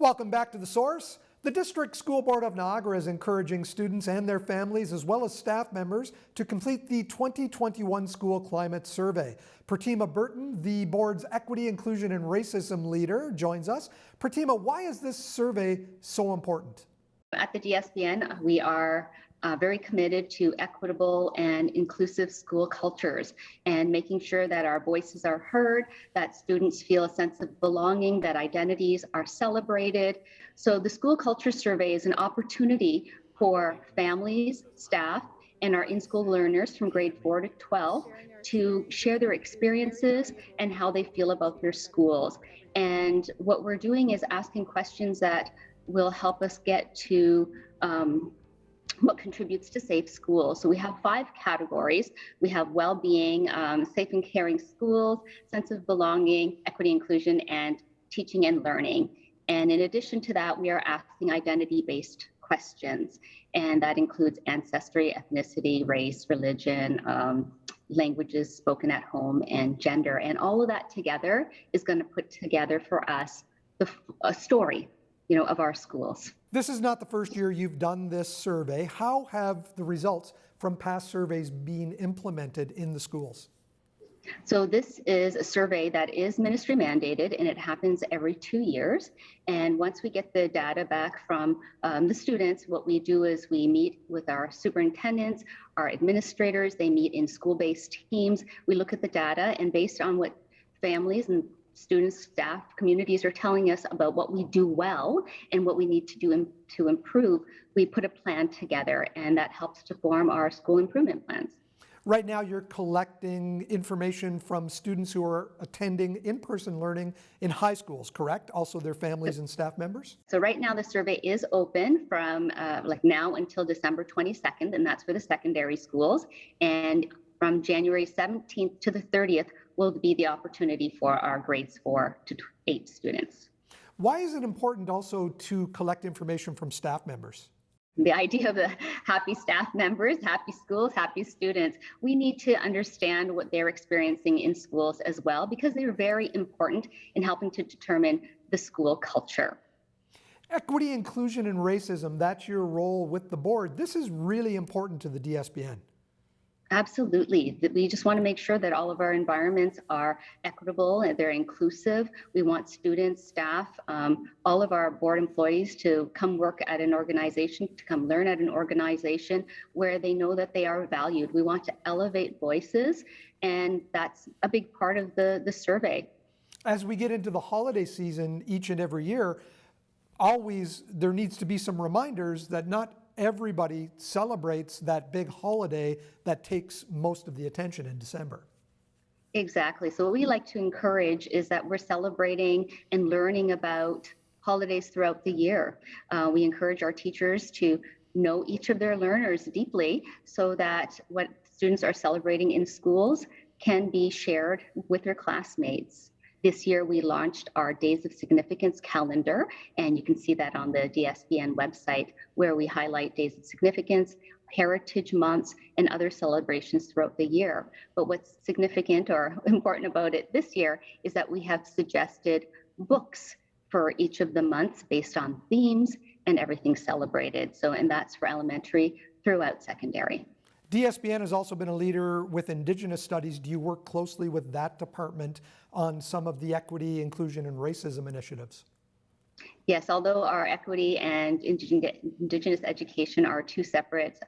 Welcome back to The Source. The District School Board of Niagara is encouraging students and their families as well as staff members to complete the 2021 School Climate Survey. Pratima Burton, the board's Equity, Inclusion and Racism leader, joins us. Pratima, why is this survey so important? At the DSBN, we are very committed to equitable and inclusive school cultures and making sure that our voices are heard, that students feel a sense of belonging, that identities are celebrated. So the School Culture Survey is an opportunity for families, staff, and our in-school learners from grade 4 to 12 to share their experiences and how they feel about their schools. And what we're doing is asking questions that will help us get to what contributes to safe schools. So we have 5 categories. We have well-being, safe and caring schools, sense of belonging, equity, inclusion, and teaching and learning. And in addition to that, we are asking identity-based questions, and that includes ancestry, ethnicity, race, religion, languages spoken at home, and gender. And all of that together is going to put together for us a story, of our schools. This is not the first year you've done this survey. How have the results from past surveys been implemented in the schools? So this is a survey that is ministry mandated, and it happens every 2 years. And once we get the data back from the students, what we do is we meet with our superintendents, our administrators. They meet in school-based teams. We look at the data, and based on what families and students, staff, communities are telling us about what we do well and what we need to do to improve, we put a plan together, and that helps to form our school improvement plans. Right now, you're collecting information from students who are attending in-person learning in high schools, correct? Also their families and staff members? So right now the survey is open from now until December 22nd, and that's for the secondary schools. And from January 17th to the 30th will be the opportunity for our grades 4 to 8 students. Why is it important also to collect information from staff members? The idea of the happy staff members, happy schools, happy students, we need to understand what they're experiencing in schools as well, because they're very important in helping to determine the school culture. Equity, inclusion, and racism, that's your role with the board. This is really important to the DSBN. Absolutely. We just want to make sure that all of our environments are equitable and they're inclusive. We want students, staff, all of our board employees to come work at an organization, to come learn at an organization where they know that they are valued. We want to elevate voices, and that's a big part of the survey. As we get into the holiday season each and every year, always there needs to be some reminders that not everybody celebrates that big holiday that takes most of the attention in December. Exactly. So what we like to encourage is that we're celebrating and learning about holidays throughout the year. We encourage our teachers to know each of their learners deeply so that what students are celebrating in schools can be shared with their classmates. This year, we launched our Days of Significance calendar, and you can see that on the DSBN website, where we highlight Days of Significance, Heritage Months, and other celebrations throughout the year. But what's significant or important about it this year is that we have suggested books for each of the months based on themes and everything celebrated. And that's for elementary throughout secondary. DSBN has also been a leader with Indigenous Studies. Do you work closely with that department on some of the equity, inclusion, and racism initiatives? Yes, although our equity and Indigenous education are 2 separate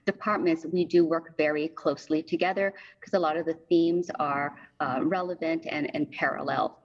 departments, we do work very closely together because a lot of the themes are relevant and parallel.